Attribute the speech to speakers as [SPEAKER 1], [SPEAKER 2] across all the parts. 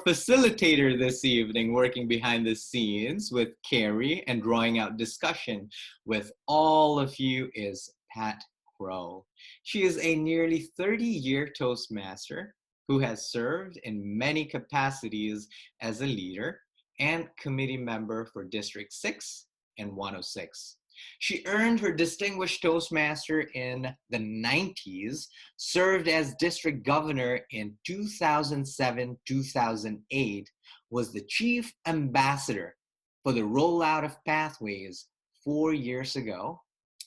[SPEAKER 1] your facilitator this evening, working behind the scenes with Kari and drawing out discussion with all of you is Pat Crow. She is a nearly 30-year Toastmaster who has served in many capacities as a leader and committee member for District 6 and 106. She earned her Distinguished Toastmaster in the 90s, served as district governor in 2007-2008, was the chief ambassador for the rollout of Pathways 4 years ago,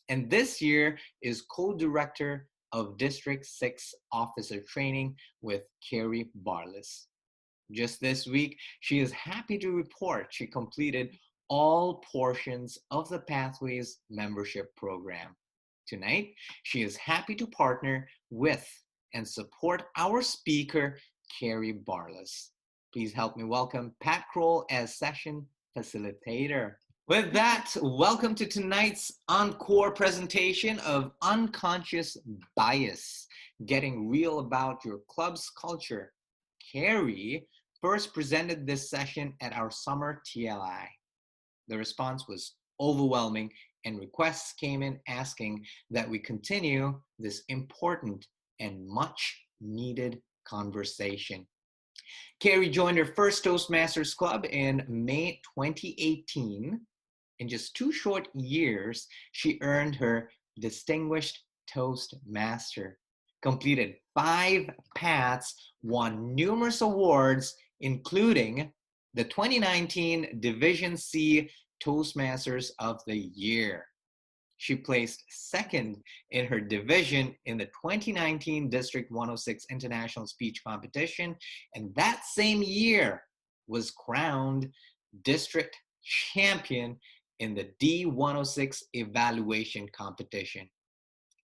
[SPEAKER 1] and this year is co-director of District 6 officer training with Kari Barlas. Just this week, she is happy to report she completed all portions of the Pathways membership program. Tonight, she is happy to partner with and support our speaker, Kari Barlas. Please help me welcome Pat Kroll as session facilitator. With that, welcome to tonight's encore presentation of Unconscious Bias, Getting Real About Your Club's Culture. Kari first presented this session at our summer TLI. The response was overwhelming, and requests came in asking that we continue this important and much needed conversation. Kari joined her first Toastmasters Club in May 2018. In just 2 short years, she earned her Distinguished Toastmaster, completed 5 paths, won numerous awards, including the 2019 Division C Toastmasters of the Year. She placed second in her division in the 2019 District 106 International Speech Competition, and that same year was crowned District Champion in the D106 Evaluation Competition.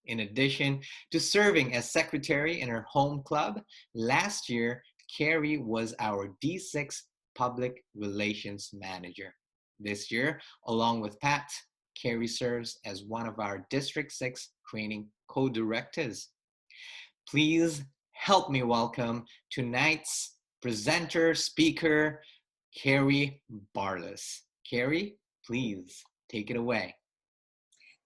[SPEAKER 1] In addition to serving as secretary in her home club, last year, Kari was our D6 Public Relations Manager. This year, along with Pat, Kari serves as one of our District 6 training co-directors. Please help me welcome tonight's presenter, speaker, Kari Barlas. Kari, please take it away.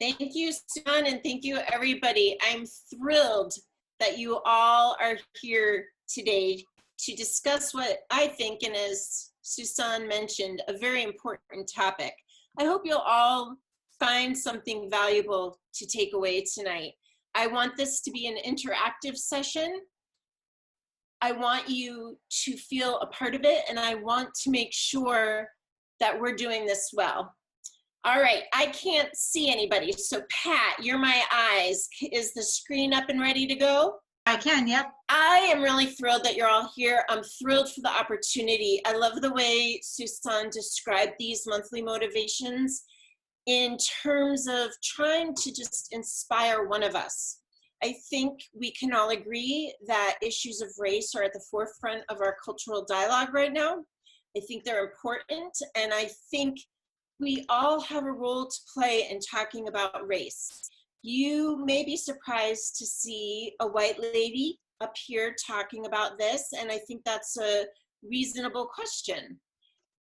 [SPEAKER 2] Thank you, Susan, and thank you, everybody. I'm thrilled that you all are here today to discuss what I think, and as Susan mentioned, a very important topic. I hope you'll all find something valuable to take away tonight. I want this to be an interactive session. I want you to feel a part of it, and I want to make sure that we're doing this well. All right, I can't see anybody, so Pat, you're my eyes. Is the screen up and ready to go?
[SPEAKER 3] I can, yep.
[SPEAKER 2] I am really thrilled that you're all here. I'm thrilled for the opportunity. I love the way Susan described these monthly motivations in terms of trying to just inspire one of us. I think we can all agree that issues of race are at the forefront of our cultural dialogue right now. I think they're important, and I think we all have a role to play in talking about race. You may be surprised to see a white lady up here talking about this, and I think that's a reasonable question.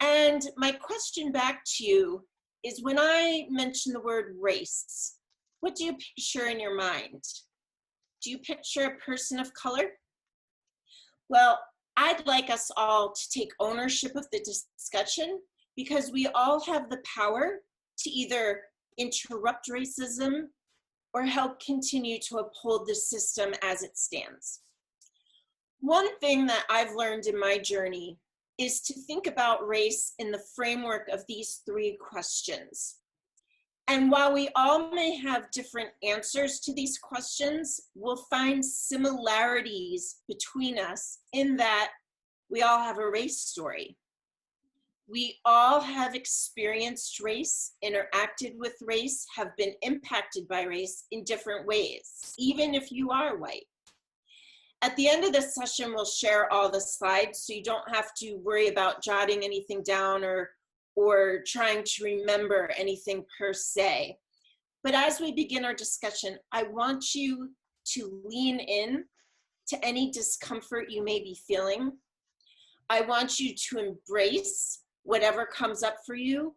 [SPEAKER 2] And my question back to you is, when I mention the word race, what do you picture in your mind? Do you picture a person of color? Well, I'd like us all to take ownership of the discussion, because we all have the power to either interrupt racism or help continue to uphold the system as it stands. One thing that I've learned in my journey is to think about race in the framework of these 3 questions. And while we all may have different answers to these questions, we'll find similarities between us in that we all have a race story. We all have experienced race, interacted with race, have been impacted by race in different ways, even if you are white. At the end of this session, we'll share all the slides, so you don't have to worry about jotting anything down or trying to remember anything per se. But as we begin our discussion, I want you to lean in to any discomfort you may be feeling. I want you to embrace whatever comes up for you,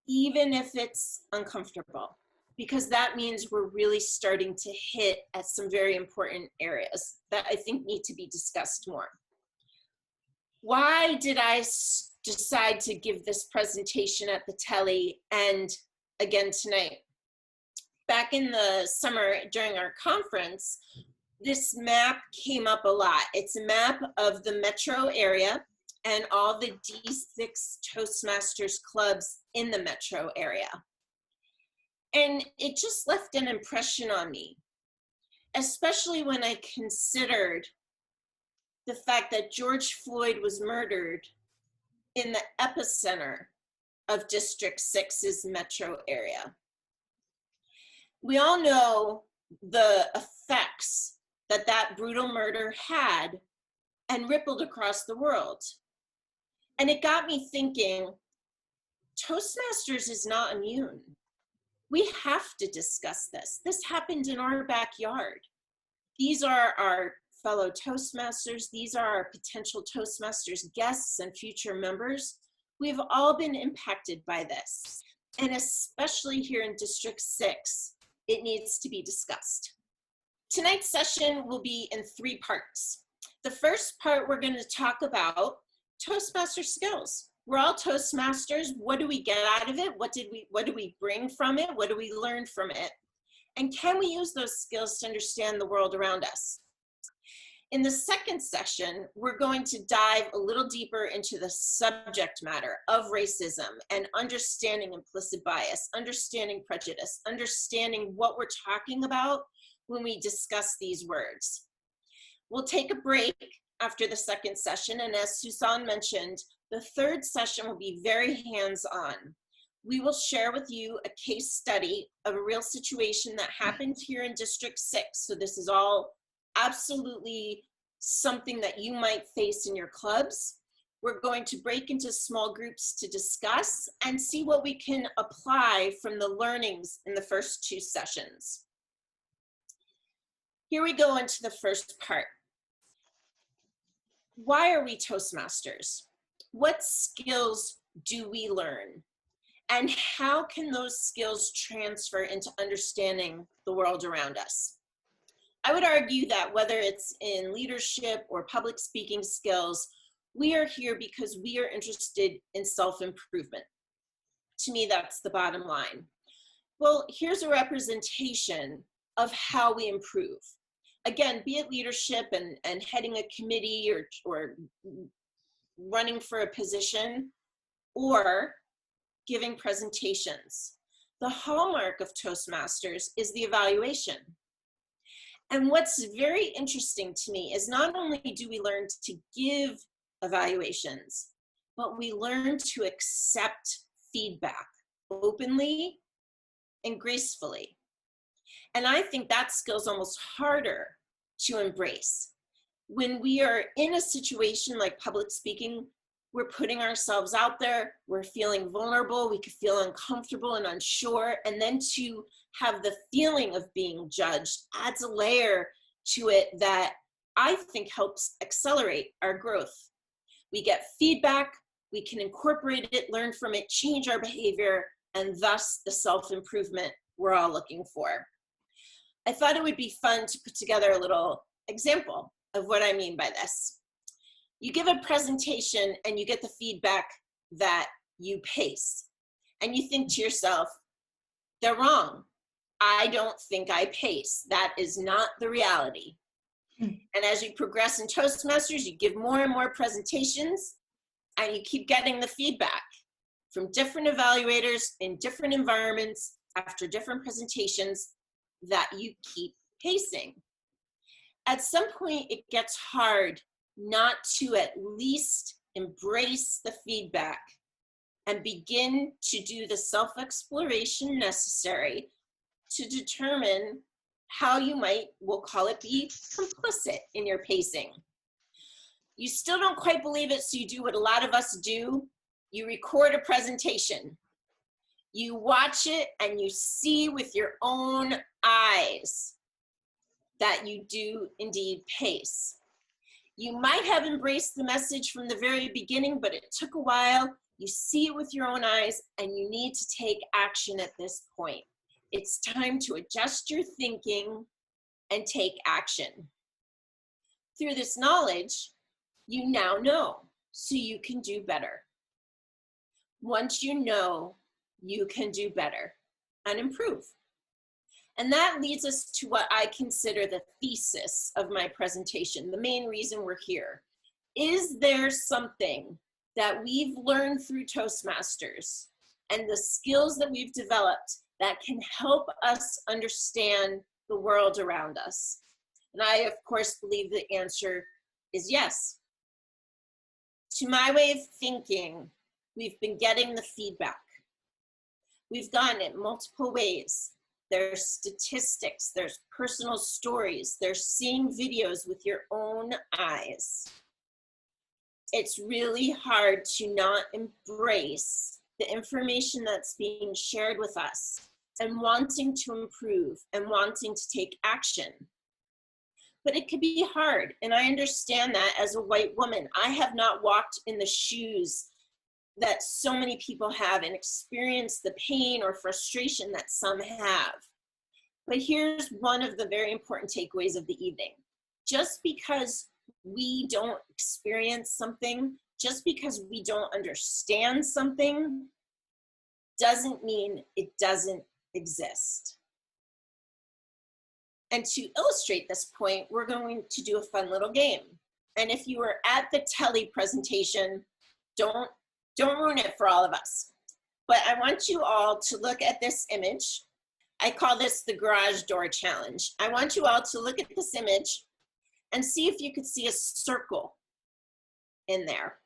[SPEAKER 2] even if it's uncomfortable, because that means we're really starting to hit at some very important areas that I think need to be discussed more. Why did I decide to give this presentation at the telly and again tonight? Back in the summer during our conference, this map came up a lot. It's a map of the metro area and all the D6 Toastmasters clubs in the metro area. And it just left an impression on me, especially when I considered the fact that George Floyd was murdered in the epicenter of District 6's metro area. We all know the effects that that brutal murder had and rippled across the world. And it got me thinking, Toastmasters is not immune. We have to discuss this. This happened in our backyard. These are our fellow Toastmasters. These are our potential Toastmasters guests and future members. We've all been impacted by this. And especially here in District 6, it needs to be discussed. Tonight's session will be in 3 parts. The first part, we're going to talk about Toastmaster skills. We're all Toastmasters. What do we get out of it? What do we bring from it? What do we learn from it? And can we use those skills to understand the world around us? In the second session, we're going to dive a little deeper into the subject matter of racism and understanding implicit bias, understanding prejudice, understanding what we're talking about when we discuss these words. We'll take a break after the second session, and as Susan mentioned, the third session will be very hands-on. We will share with you a case study of a real situation that happened here in District 6. So this is all absolutely something that you might face in your clubs. We're going to break into small groups to discuss and see what we can apply from the learnings in the first 2 sessions. Here we go into the first part. Why are we Toastmasters? What skills do we learn? And how can those skills transfer into understanding the world around us? I would argue that whether it's in leadership or public speaking skills, we are here because we are interested in self-improvement. To me, that's the bottom line. Well, here's a representation of how we improve. Again, be it leadership and heading a committee or running for a position or giving presentations. The hallmark of Toastmasters is the evaluation. And what's very interesting to me is not only do we learn to give evaluations, but we learn to accept feedback openly and gracefully. And I think that skill's almost harder to embrace. When we are in a situation like public speaking, we're putting ourselves out there, we're feeling vulnerable, we could feel uncomfortable and unsure, and then to have the feeling of being judged adds a layer to it that I think helps accelerate our growth. We get feedback, we can incorporate it, learn from it, change our behavior, and thus the self-improvement we're all looking for. I thought it would be fun to put together a little example of what I mean by this. You give a presentation and you get the feedback that you pace. And you think to yourself, they're wrong. I don't think I pace. That is not the reality. And as you progress in Toastmasters, you give more and more presentations and you keep getting the feedback from different evaluators in different environments after different presentations that you keep pacing. At some point, it gets hard not to at least embrace the feedback and begin to do the self-exploration necessary to determine how you might, we'll call it, be complicit in your pacing. You still don't quite believe it, so you do what a lot of us do. You record a presentation. You watch it and you see with your own eyes that you do indeed pace. You might have embraced the message from the very beginning, but it took a while. You see it with your own eyes, and you need to take action at this point. It's time to adjust your thinking and take action. Through this knowledge, you now know, so you can do better. Once you know, you can do better and improve. And that leads us to what I consider the thesis of my presentation, the main reason we're here. Is there something that we've learned through Toastmasters and the skills that we've developed that can help us understand the world around us? And I, of course, believe the answer is yes. To my way of thinking, we've been getting the feedback. We've gotten it multiple ways. There's statistics, there's personal stories, there's seeing videos with your own eyes. It's really hard to not embrace the information that's being shared with us and wanting to improve and wanting to take action. But it can be hard, and I understand that as a white woman. I have not walked in the shoes that so many people have and experienced the pain or frustration that some have. But here's one of the very important takeaways of the evening. Just because we don't experience something, just because we don't understand something, doesn't mean it doesn't exist. And to illustrate this point, we're going to do a fun little game. And if you were at the tele presentation, don't ruin it for all of us. But I want you all to look at this image. I call this the garage door challenge. I want you all to look at this image and see if you could see a circle in there.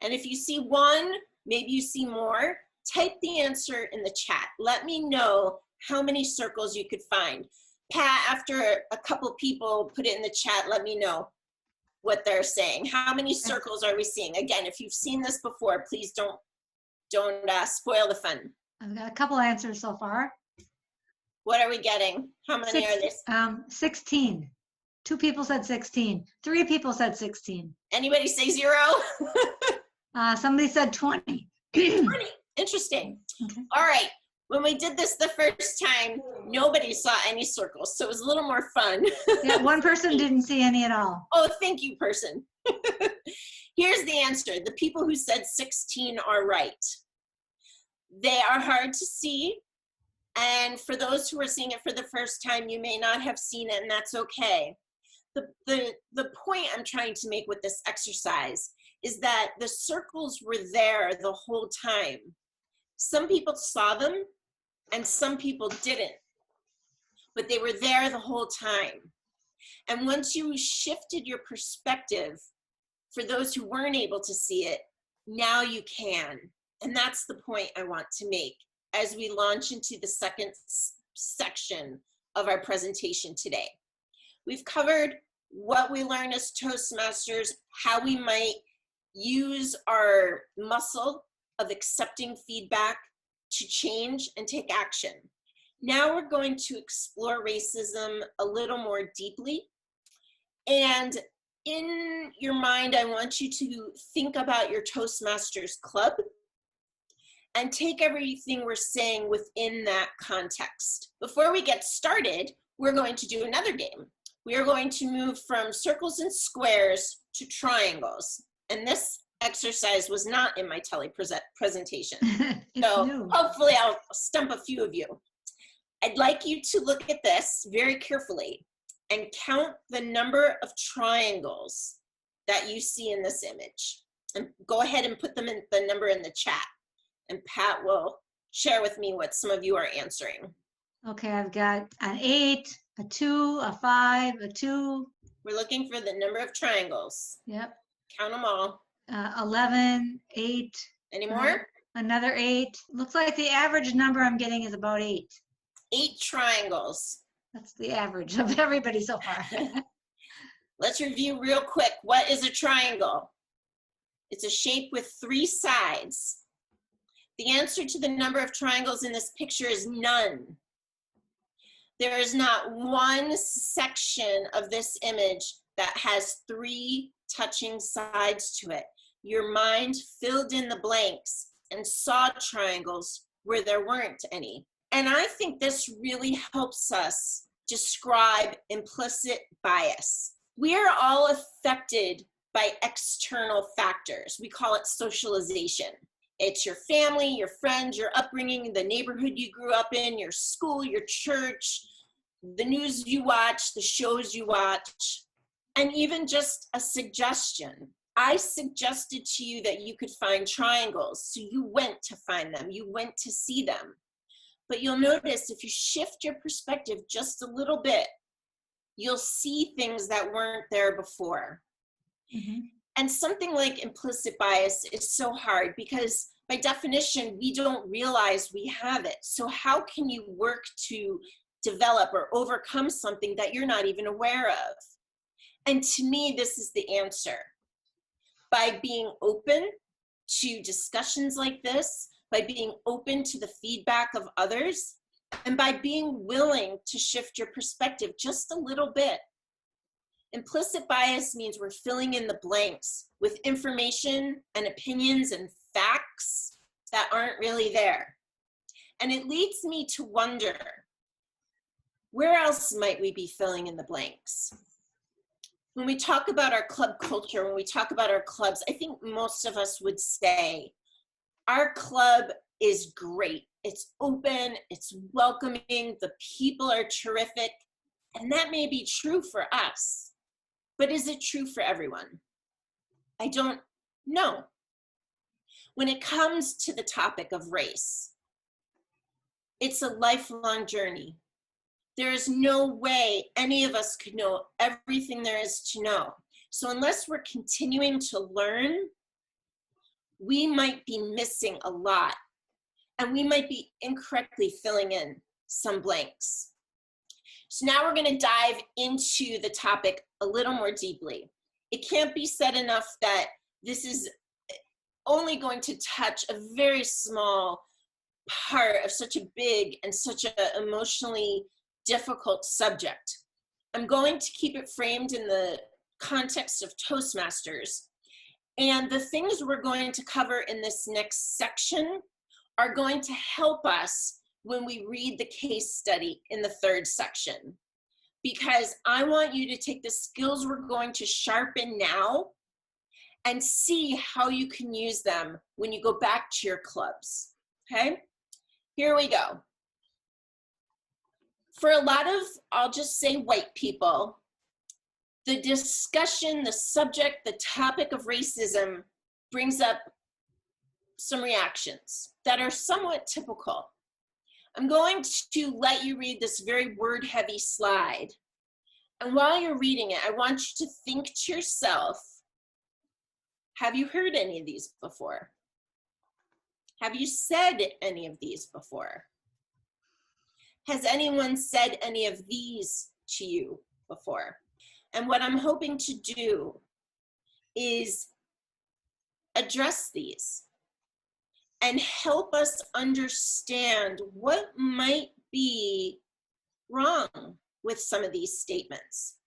[SPEAKER 2] And if you see one, maybe you see more, type the answer in the chat. Let me know how many circles you could find. Pat, after a couple people put it in the chat, let me know what they're saying. How many circles are we seeing? Again, if you've seen this before, please don't spoil the fun.
[SPEAKER 3] I've got a couple answers so far.
[SPEAKER 2] What are we getting? How many are there?
[SPEAKER 3] 16. 2 people said 16. 3 people said 16.
[SPEAKER 2] Anybody say 0?
[SPEAKER 3] Somebody said 20.
[SPEAKER 2] 20. Interesting.
[SPEAKER 3] Okay.
[SPEAKER 2] All right. When we did this the first time, nobody saw any circles, so it was a little more fun.
[SPEAKER 3] Yeah, one person didn't see any at all.
[SPEAKER 2] Oh, thank you, person. Here's the answer. The people who said 16 are right. They are hard to see, and for those who are seeing it for the first time, you may not have seen it, and that's okay. The point I'm trying to make with this exercise is that the circles were there the whole time. Some people saw them, and some people didn't, but they were there the whole time. And once you shifted your perspective, for those who weren't able to see it, now you can. And that's the point I want to make as we launch into the second section of our presentation today. We've covered what we learn as Toastmasters, how we might use our muscle of accepting feedback to change and take action. Now we're going to explore racism a little more deeply. And in your mind, I want you to think about your Toastmasters club and take everything we're saying within that context. Before we get started, we're going to do another game. We are going to move from circles and squares to triangles. And this exercise was not in my tele presentation. So
[SPEAKER 3] new.
[SPEAKER 2] Hopefully I'll stump a few of you. I'd like you to look at this very carefully and count the number of triangles that you see in this image. And go ahead and put them in the number in the chat. And Pat will share with me what some of you are answering.
[SPEAKER 3] Okay, I've got an 8, a 2, a 5, a 2.
[SPEAKER 2] We're looking for the number of triangles.
[SPEAKER 3] Yep.
[SPEAKER 2] Count them all.
[SPEAKER 3] 11, 8.
[SPEAKER 2] Any more?
[SPEAKER 3] Another 8. Looks like the average number I'm getting is about 8.
[SPEAKER 2] 8 triangles.
[SPEAKER 3] That's the average of everybody so far.
[SPEAKER 2] Let's review real quick. What is a triangle? It's a shape with 3 sides. The answer to the number of triangles in this picture is none. There is not one section of this image that has 3 touching sides to it. Your mind filled in the blanks and saw triangles where there weren't any. And I think this really helps us describe implicit bias. We are all affected by external factors. We call it socialization. It's your family, your friends, your upbringing, the neighborhood you grew up in, your school, your church, the news you watch, the shows you watch, and even just a suggestion. I suggested to you that you could find triangles, so you went to find them, you went to see them. But you'll notice if you shift your perspective just a little bit, you'll see things that weren't there before. Mm-hmm. And something like implicit bias is so hard because by definition, we don't realize we have it. So how can you work to develop or overcome something that you're not even aware of? And to me, this is the answer. By being open to discussions like this, by being open to the feedback of others, and by being willing to shift your perspective just a little bit. Implicit bias means we're filling in the blanks with information and opinions and facts that aren't really there. And it leads me to wonder, where else might we be filling in the blanks? When we talk about our club culture, when we talk about our clubs, I think most of us would say, our club is great. It's open, it's welcoming, the people are terrific, and that may be true for us, but is it true for everyone? I don't know. When it comes to the topic of race, it's a lifelong journey. There is no way any of us could know everything there is to know. So unless we're continuing to learn, we might be missing a lot, and we might be incorrectly filling in some blanks. So now we're going to dive into the topic a little more deeply. It can't be said enough that this is only going to touch a very small part of such a big and such an emotionally difficult subject. I'm going to keep it framed in the context of Toastmasters. And the things we're going to cover in this next section are going to help us when we read the case study in the 3rd section. Because I want you to take the skills we're going to sharpen now and see how you can use them when you go back to your clubs, okay? Here we go. For a lot of, I'll just say white people, the discussion, the subject, the topic of racism brings up some reactions that are somewhat typical. I'm going to let you read this very word-heavy slide. And while you're reading it, I want you to think to yourself, have you heard any of these before? Have you said any of these before? Has anyone said any of these to you before? And what I'm hoping to do is address these and help us understand what might be wrong with some of these statements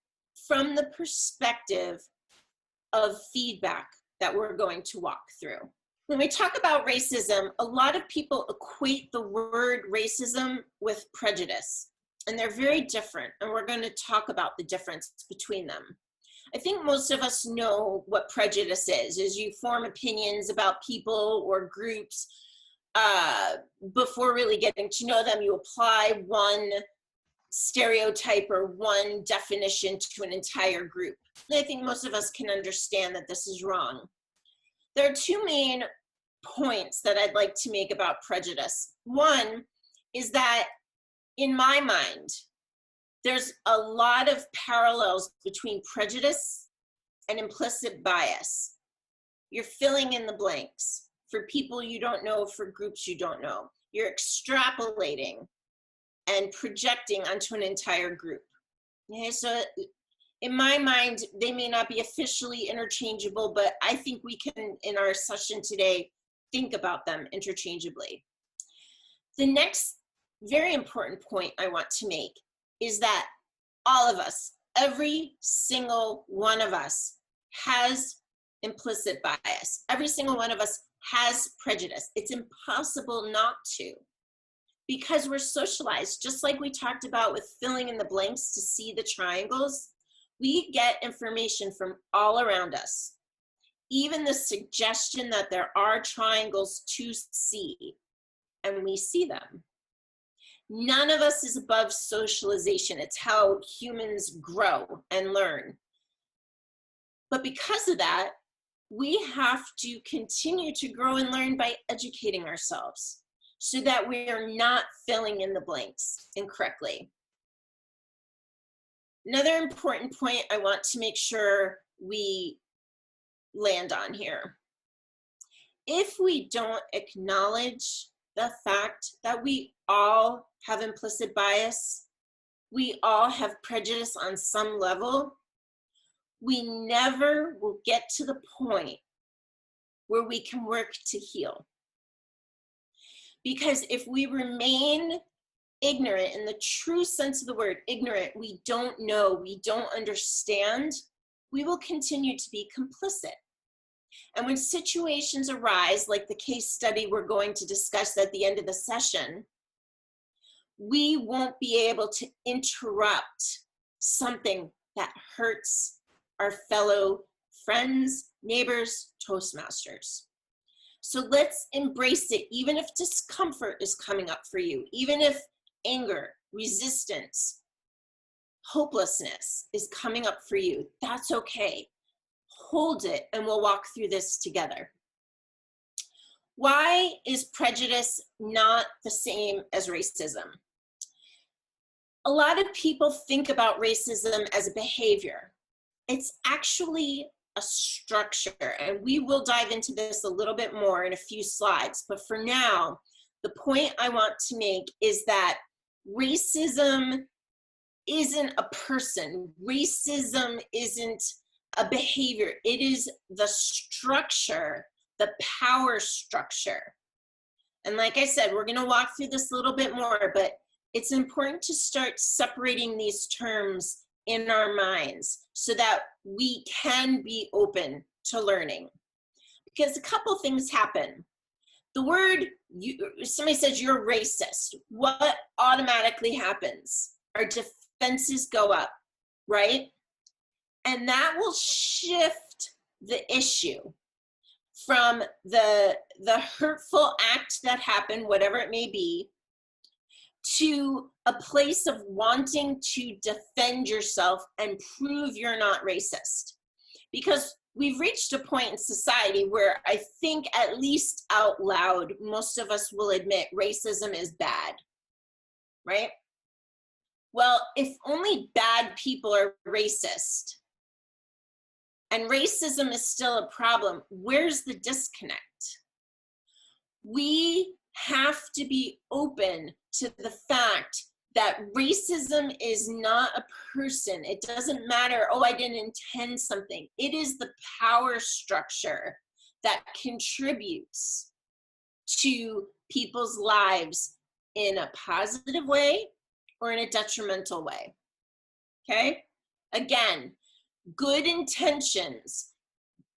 [SPEAKER 2] from the perspective of feedback that we're going to walk through. When we talk about racism, a lot of people equate the word racism with prejudice, and they're very different, and we're going to talk about the difference between them. I think most of us know what prejudice is you form opinions about people or groups before really getting to know them. You apply one stereotype or one definition to an entire group. And I think most of us can understand that this is wrong. There are 2 main points that I'd like to make about prejudice. One is that in my mind, there's a lot of parallels between prejudice and implicit bias. You're filling in the blanks for people you don't know, for groups you don't know. You're extrapolating and projecting onto an entire group. Okay, so in my mind, they may not be officially interchangeable, but I think we can, in our session today, think about them interchangeably. The next very important point I want to make is that all of us, every single one of us has implicit bias. Every single one of us has prejudice. It's impossible not to, because we're socialized. Just like we talked about with filling in the blanks to see the triangles, we get information from all around us. Even the suggestion that there are triangles to see, and we see them. None of us is above socialization. It's how humans grow and learn. But because of that, we have to continue to grow and learn by educating ourselves so that we are not filling in the blanks incorrectly. Another important point I want to make sure we land on here. If we don't acknowledge the fact that we all have implicit bias, we all have prejudice on some level, we never will get to the point where we can work to heal. Because if we remain ignorant, in the true sense of the word, ignorant, we don't know, we don't understand, we will continue to be complicit. And when situations arise, like the case study we're going to discuss at the end of the session, we won't be able to interrupt something that hurts our fellow friends, neighbors, Toastmasters. So let's embrace it, even if discomfort is coming up for you, even if anger, resistance, hopelessness is coming up for you, that's okay. Hold it, and we'll walk through this together. Why is prejudice not the same as racism? A lot of people think about racism as a behavior. It's actually a structure, and we will dive into this a little bit more in a few slides. But for now, the point I want to make is that racism isn't a person. Racism isn't a behavior. It is the structure, the power structure. And like I said, we're going to walk through this a little bit more, but it's important to start separating these terms in our minds so that we can be open to learning. Because a couple things happen. The word, somebody says you're racist. What automatically happens? Our defenses go up, right? And that will shift the issue from the hurtful act that happened, whatever it may be, to a place of wanting to defend yourself and prove you're not racist. Because we've reached a point in society where I think, at least out loud, most of us will admit racism is bad, right? Well, if only bad people are racist and racism is still a problem, where's the disconnect? We have to be open to the fact that racism is not a person. It doesn't matter, oh, I didn't intend something. It is the power structure that contributes to people's lives in a positive way or in a detrimental way, okay? Again, good intentions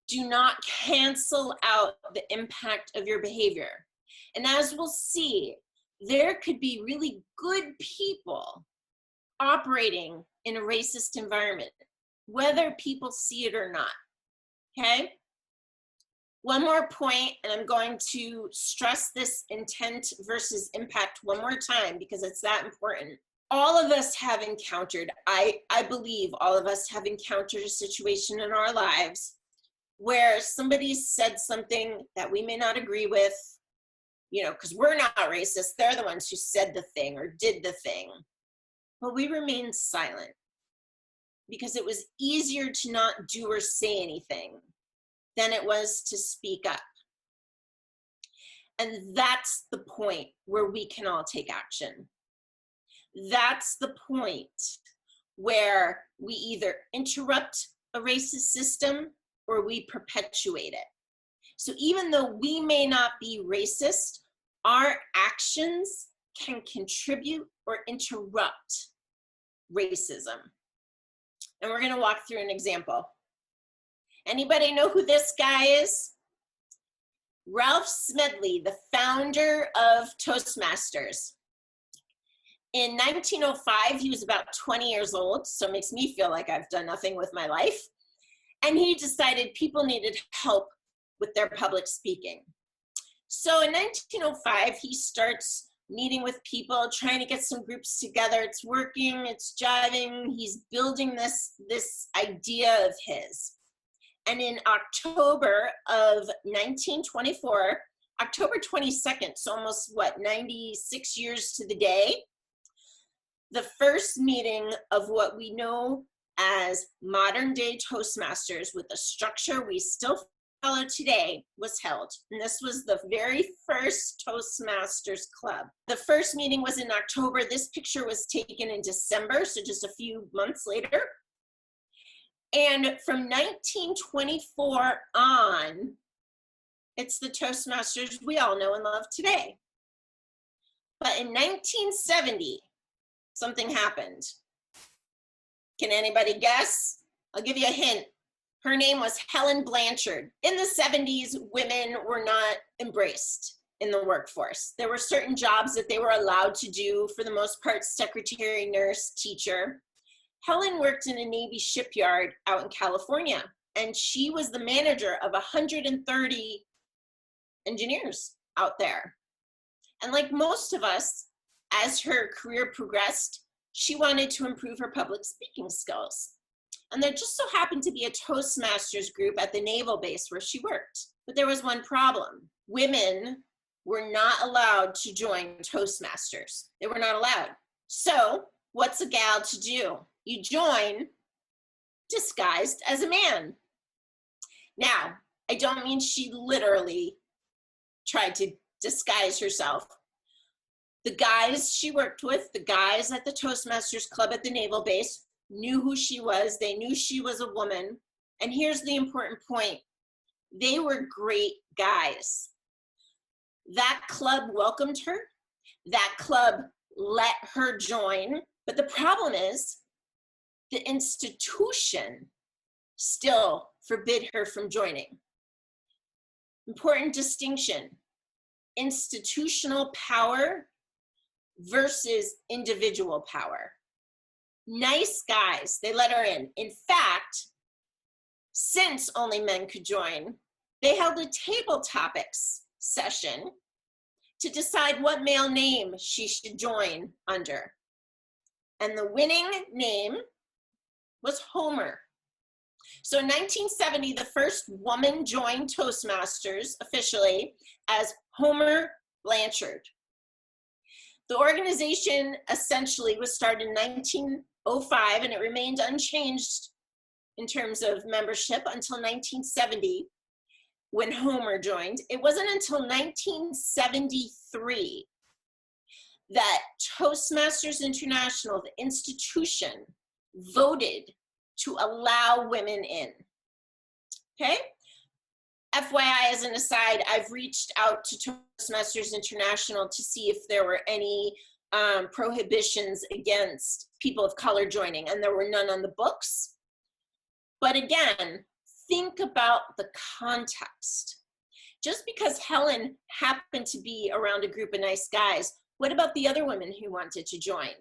[SPEAKER 2] do not cancel out the impact of your behavior. And as we'll see, there could be really good people operating in a racist environment, whether people see it or not, okay? One more point, and I'm going to stress this intent versus impact one more time because it's that important. All of us have encountered, I believe all of us have encountered a situation in our lives where somebody said something that we may not agree with, you know, because we're not racist, they're the ones who said the thing or did the thing. But we remained silent because it was easier to not do or say anything than it was to speak up. And that's the point where we can all take action. That's the point where we either interrupt a racist system or we perpetuate it. So even though we may not be racist, our actions can contribute or interrupt racism. And we're gonna walk through an example. Anybody know who this guy is? Ralph Smedley, the founder of Toastmasters. In 1905, he was about 20 years old, so it makes me feel like I've done nothing with my life. And he decided people needed help with their public speaking. So in 1905, he starts meeting with people, trying to get some groups together. It's working, it's jiving. He's building this idea of his. And in October of 1924, October 22nd, so almost 96 years to the day, the first meeting of what we know as modern day Toastmasters with the structure we still follow today was held. And this was the very first Toastmasters Club. The first meeting was in October. This picture was taken in December, so just a few months later. And from 1924 on, it's the Toastmasters we all know and love today. But in 1970, something happened. Can anybody guess? I'll give you a hint. Her name was Helen Blanchard. In the 70s, women were not embraced in the workforce. There were certain jobs that they were allowed to do, for the most part, secretary, nurse, teacher. Helen worked in a Navy shipyard out in California, and she was the manager of 130 engineers out there. And like most of us, as her career progressed, she wanted to improve her public speaking skills. And there just so happened to be a Toastmasters group at the naval base where she worked. But there was one problem. Women were not allowed to join Toastmasters. They were not allowed. So what's a gal to do? You join disguised as a man. Now, I don't mean she literally tried to disguise herself. The guys she worked with, the guys at the Toastmasters Club at the naval base, knew who she was. They knew she was a woman. And here's the important point. They were great guys. That club welcomed her. That club let her join. But the problem is, the institution still forbid her from joining. Important distinction. Institutional power versus individual power. Nice guys, they let her in. In fact, since only men could join, they held a table topics session to decide what male name she should join under. And the winning name was Homer. So in 1970, the first woman joined Toastmasters officially as Homer Blanchard. The organization essentially was started in 1905, and it remained unchanged in terms of membership until 1970, when Homer joined. It wasn't until 1973 that Toastmasters International, the institution, voted to allow women in. Okay? FYI, as an aside, I've reached out to Toastmasters International to see if there were any prohibitions against people of color joining, and there were none on the books. But again, think about the context. Just because Helen happened to be around a group of nice guys, what about the other women who wanted to join,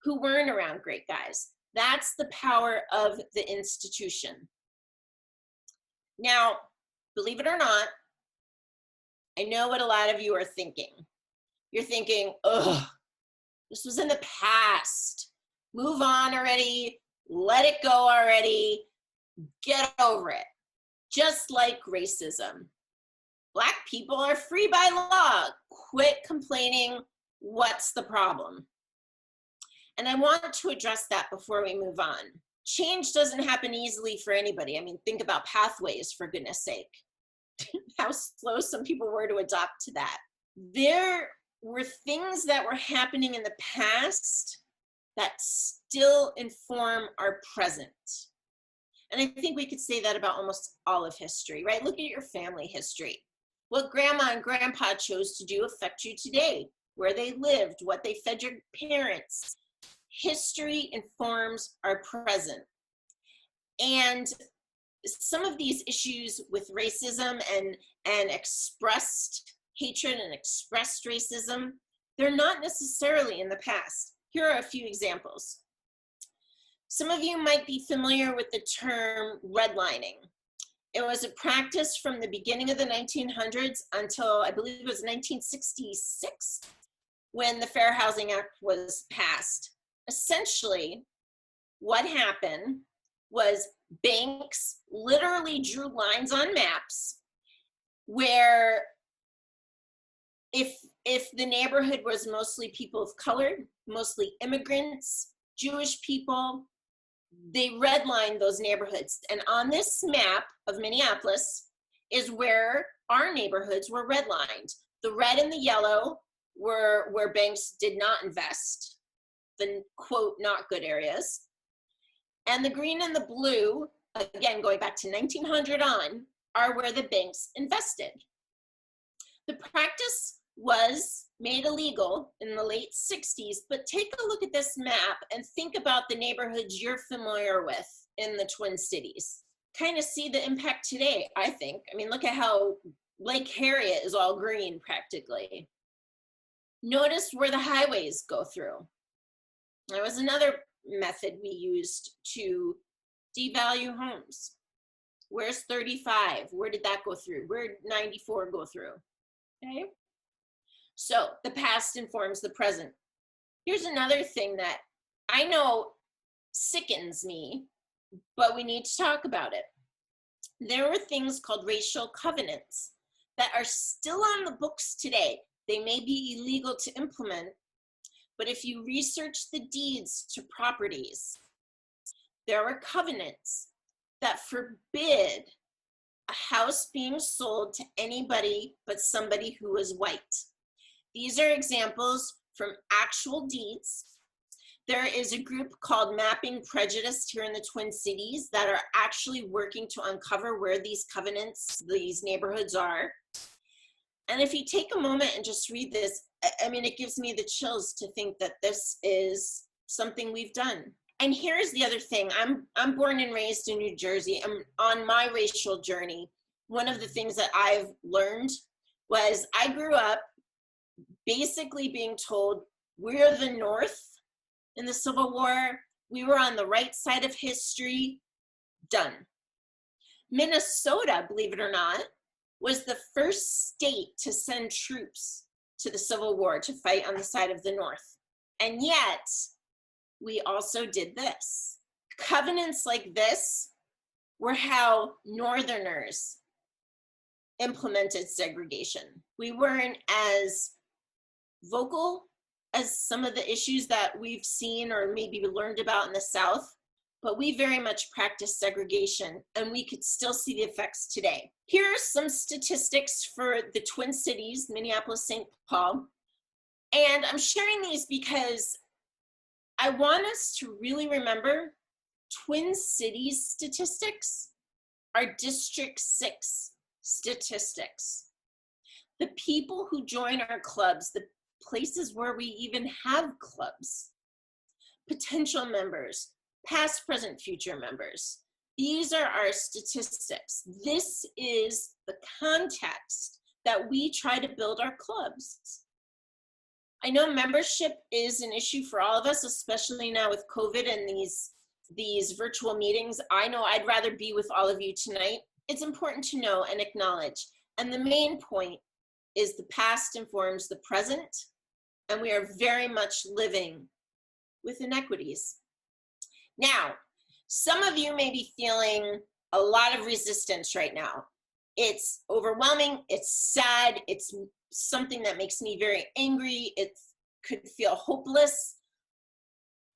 [SPEAKER 2] who weren't around great guys? That's the power of the institution. Now, believe it or not, I know what a lot of you are thinking. You're thinking, ugh, this was in the past. Move on already. Let it go already. Get over it. Just like racism. Black people are free by law. Quit complaining. What's the problem? And I want to address that before we move on. Change doesn't happen easily for anybody. I mean, think about pathways, for goodness sake. How slow some people were to adopt to that. There were things that were happening in the past that still inform our present. And I think we could say that about almost all of history, right? Look at your family history. What grandma and grandpa chose to do affect you today, where they lived, what they fed your parents. History informs our present. And some of these issues with racism and expressed hatred and expressed racism, they're not necessarily in the past. Here are a few examples. Some of you might be familiar with the term redlining. It was a practice from the beginning of the 1900s until I believe it was 1966 when the Fair Housing Act was passed. Essentially, what happened was banks literally drew lines on maps where if the neighborhood was mostly people of color, mostly immigrants, Jewish people, they redlined those neighborhoods. And on this map of Minneapolis is where our neighborhoods were redlined. The red and the yellow were where banks did not invest, the quote, not good areas. And the green and the blue, again, going back to 1900 on, are where the banks invested. The practice was made illegal in the late 60s, but take a look at this map and think about the neighborhoods you're familiar with in the Twin Cities. Kind of see the impact today, I think. I mean, look at how Lake Harriet is all green practically. Notice where the highways go through. There was another method we used to devalue homes. Where's 35? Where did that go through? Where did 94 go through? Okay. So the past informs the present. Here's another thing that I know sickens me, but we need to talk about it. There were things called racial covenants that are still on the books today. They may be illegal to implement, but if you research the deeds to properties, there are covenants that forbid a house being sold to anybody but somebody who is white. These are examples from actual deeds. There is a group called Mapping Prejudice here in the Twin Cities that are actually working to uncover where these covenants, these neighborhoods are. And if you take a moment and just read this, I mean, it gives me the chills to think that this is something we've done. And here's the other thing. I'm born and raised in New Jersey. I'm on my racial journey. One of the things that I've learned was I grew up basically being told we're the North in the Civil War. We were on the right side of history. Done. Minnesota, believe it or not, was the first state to send troops to the Civil War to fight on the side of the North. And yet, we also did this. Covenants like this were how Northerners implemented segregation. We weren't as vocal as some of the issues that we've seen or maybe learned about in the South, but we very much practiced segregation, and we could still see the effects today. Here are some statistics for the Twin Cities, Minneapolis, St. Paul. And I'm sharing these because I want us to really remember Twin Cities statistics are District 6 statistics. The people who join our clubs, the places where we even have clubs, potential members, past, present, future members. These are our statistics. This is the context that we try to build our clubs. I know membership is an issue for all of us, especially now with COVID and these virtual meetings. I know I'd rather be with all of you tonight. It's important to know and acknowledge. And the main point is the past informs the present, and we are very much living with inequities. Now, some of you may be feeling a lot of resistance right now. It's overwhelming, it's sad, it's something that makes me very angry, it could feel hopeless.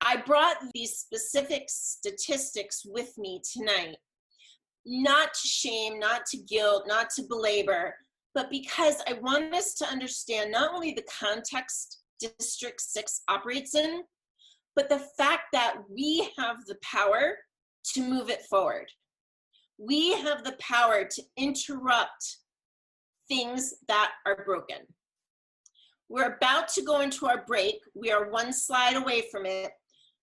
[SPEAKER 2] I brought these specific statistics with me tonight, not to shame, not to guilt, not to belabor, but because I want us to understand not only the context District 6 operates in, but the fact that we have the power to move it forward. We have the power to interrupt things that are broken. We're about to go into our break. We are one slide away from it.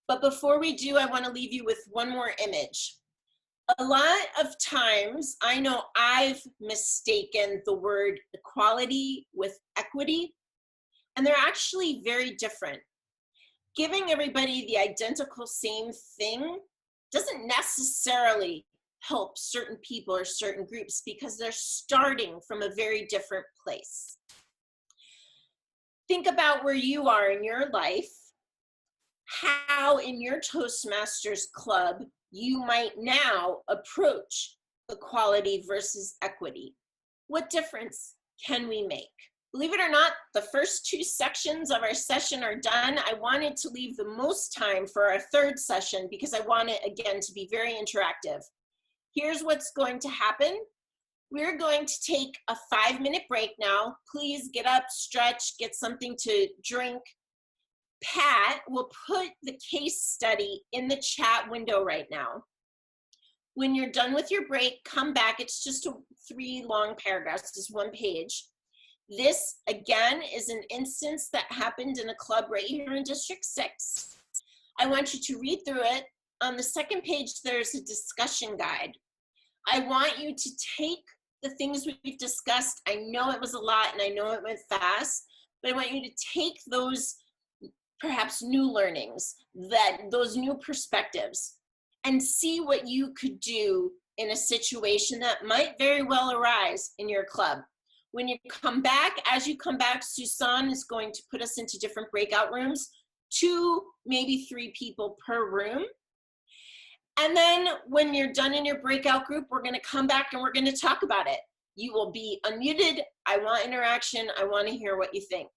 [SPEAKER 2] But before we do, I want to leave you with one more image. A lot of times, I know I've mistaken the word equality with equity, and they're actually very different. Giving everybody the identical same thing doesn't necessarily help certain people or certain groups because they're starting from a very different place. Think about where you are in your life, how in your Toastmasters club you might now approach equality versus equity. What difference can we make? Believe it or not, the first 2 sections of our session are done. I wanted to leave the most time for our 3rd session because I want it, again, to be very interactive. Here's what's going to happen. We're going to take a 5-minute break now. Please get up, stretch, get something to drink. Pat will put the case study in the chat window right now. When you're done with your break, come back. It's just 3 long paragraphs, just 1 page. This, again, is an instance that happened in a club right here in District 6. I want you to read through it. On the 2nd page, there's a discussion guide. I want you to take the things we've discussed. I know it was a lot and I know it went fast, but I want you to take those perhaps new learnings, those new perspectives, and see what you could do in a situation that might very well arise in your club. When you come back, as you come back, Susan is going to put us into different breakout rooms, 2, maybe 3 people per room. And then when you're done in your breakout group, we're going to come back and we're going to talk about it. You will be unmuted. I want interaction. I want to hear what you think.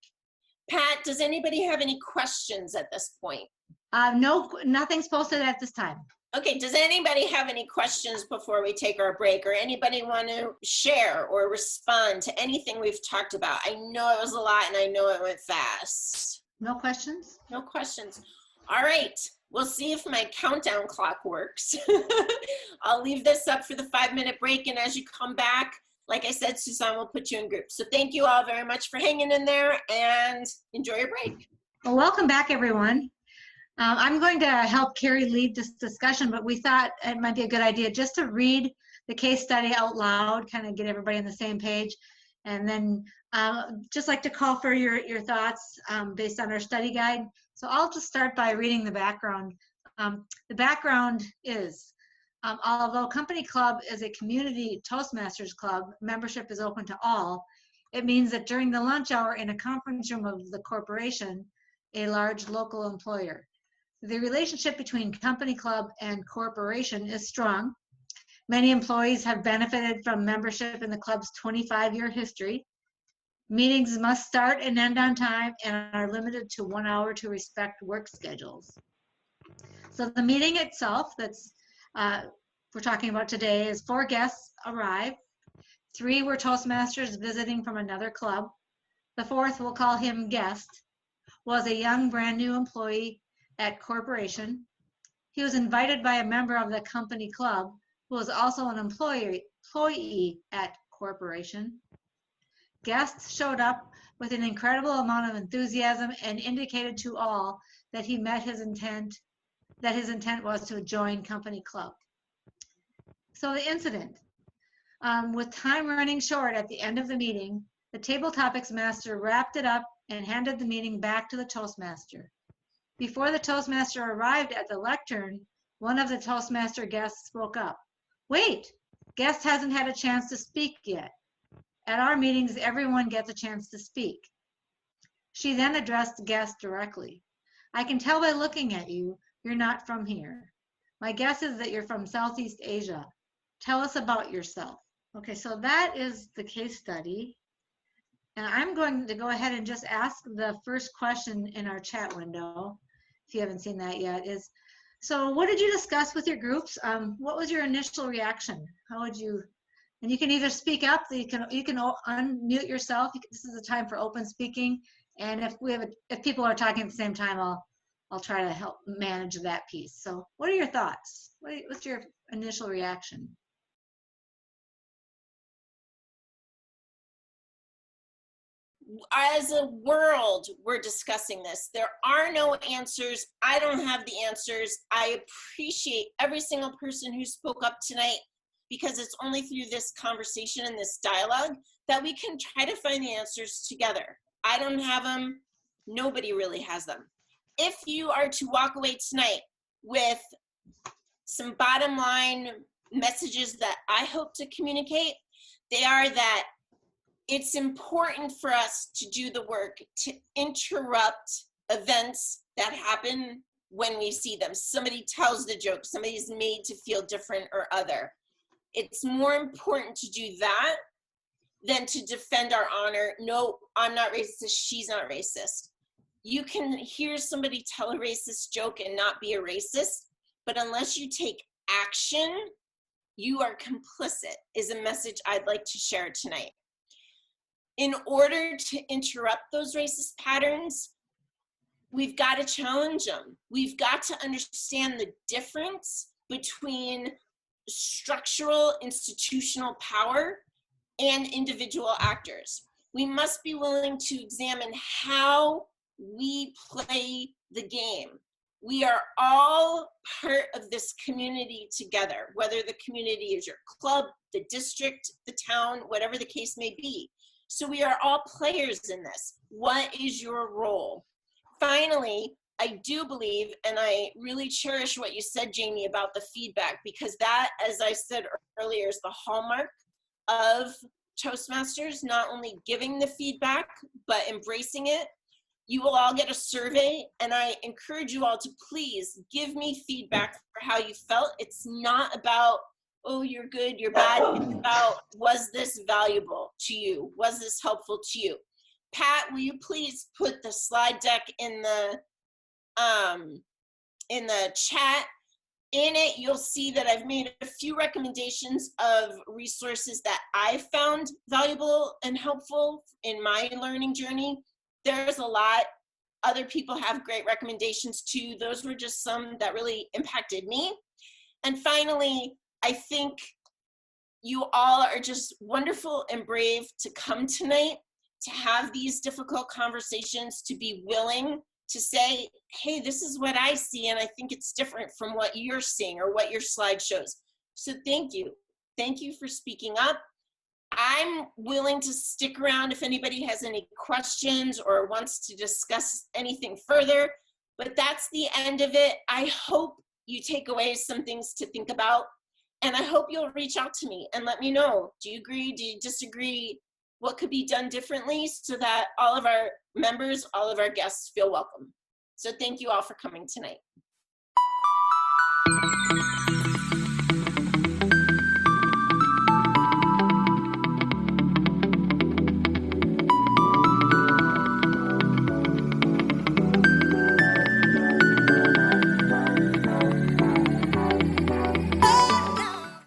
[SPEAKER 2] Pat, does anybody have any questions at this point?
[SPEAKER 3] No, nothing's posted at this time.
[SPEAKER 2] Okay, does anybody have any questions before we take our break, or anybody want to share or respond to anything we've talked about? I know it was a lot and I know it went fast.
[SPEAKER 3] No questions?
[SPEAKER 2] No questions. All right, we'll see if my countdown clock works. I'll leave this up for the 5-minute break, and as you come back, like I said, Suzanne will put you in groups. So thank you all very much for hanging in there, and enjoy your break.
[SPEAKER 3] Well, welcome back, everyone. I'm going to help Kari lead this discussion, but we thought it might be a good idea just to read the case study out loud, kind of get everybody on the same page. And then just like to call for your thoughts based on our study guide. So I'll just start by reading the background. The background is, although Company Club is a community Toastmasters club, membership is open to all. It means that during the lunch hour in a conference room of the corporation, a large local employer, the relationship between Company Club and corporation is strong. Many employees have benefited from membership in the club's 25-year history. Meetings must start and end on time and are limited to 1 hour to respect work schedules. So the meeting itself that's we're talking about today is 4 guests arrive. 3 were Toastmasters visiting from another club. The 4th, we'll call him guest, was a young brand new employee at corporation. He was invited by a member of the company club who was also an employee at corporation. Guests showed up with an incredible amount of enthusiasm and indicated to all that he met his intent, that his intent was to join company club. So the incident, with time running short at the end of the meeting, the table topics master wrapped it up and handed the meeting back to the Toastmaster. Before the Toastmaster arrived at the lectern, one of the Toastmaster guests spoke up. Wait, guest hasn't had a chance to speak yet. At our meetings, everyone gets a chance to speak. She then addressed the guest directly. I can tell by looking at you, you're not from here. My guess is that you're from Southeast Asia. Tell us about yourself. Okay, so that is the case study. And I'm going to go ahead and just ask the first question in our chat window, if you haven't seen that yet, is, so what did you discuss with your groups? What was your initial reaction? How would you, and you can either speak up, you can unmute yourself. This is a time for open speaking. And if people are talking at the same time, I'll try to help manage that piece. So what are your thoughts? What's your initial reaction?
[SPEAKER 2] As a world, we're discussing this. There are no answers. I don't have the answers. I appreciate every single person who spoke up tonight, because it's only through this conversation and this dialogue that we can try to find the answers together. I don't have them. Nobody really has them. If you are to walk away tonight with some bottom line messages that I hope to communicate, they are that it's important for us to do the work to interrupt events that happen when we see them. Somebody tells the joke, somebody's made to feel different or other. It's more important to do that than to defend our honor. No, I'm not racist, she's not racist. You can hear somebody tell a racist joke and not be a racist, but unless you take action, you are complicit, is a message I'd like to share tonight. In order to interrupt those racist patterns, we've got to challenge them. We've got to understand the difference between structural institutional power and individual actors. We must be willing to examine how we play the game. We are all part of this community together, whether the community is your club, the district, the town, whatever the case may be. So we are all players in this. What is your role? Finally, I do believe, and I really cherish what you said, Jamie, about the feedback, because that, as I said earlier, is the hallmark of Toastmasters, not only giving the feedback, but embracing it. You will all get a survey, and I encourage you all to please give me feedback for how you felt. It's not about, oh, you're good, you're bad. It's about, was this valuable to you? Was this helpful to you? Pat, will you please put the slide deck in the chat? In it, you'll see that I've made a few recommendations of resources that I found valuable and helpful in my learning journey. There's a lot. Other people have great recommendations too. Those were just some that really impacted me. And finally, I think you all are just wonderful and brave to come tonight, to have these difficult conversations, to be willing to say, hey, this is what I see, and I think it's different from what you're seeing or what your slide shows. So thank you. Thank you for speaking up. I'm willing to stick around if anybody has any questions or wants to discuss anything further, but that's the end of it. I hope you take away some things to think about, and I hope you'll reach out to me and let me know. Do you agree? Do you disagree? What could be done differently so that all of our members, all of our guests feel welcome? So thank you all for coming tonight.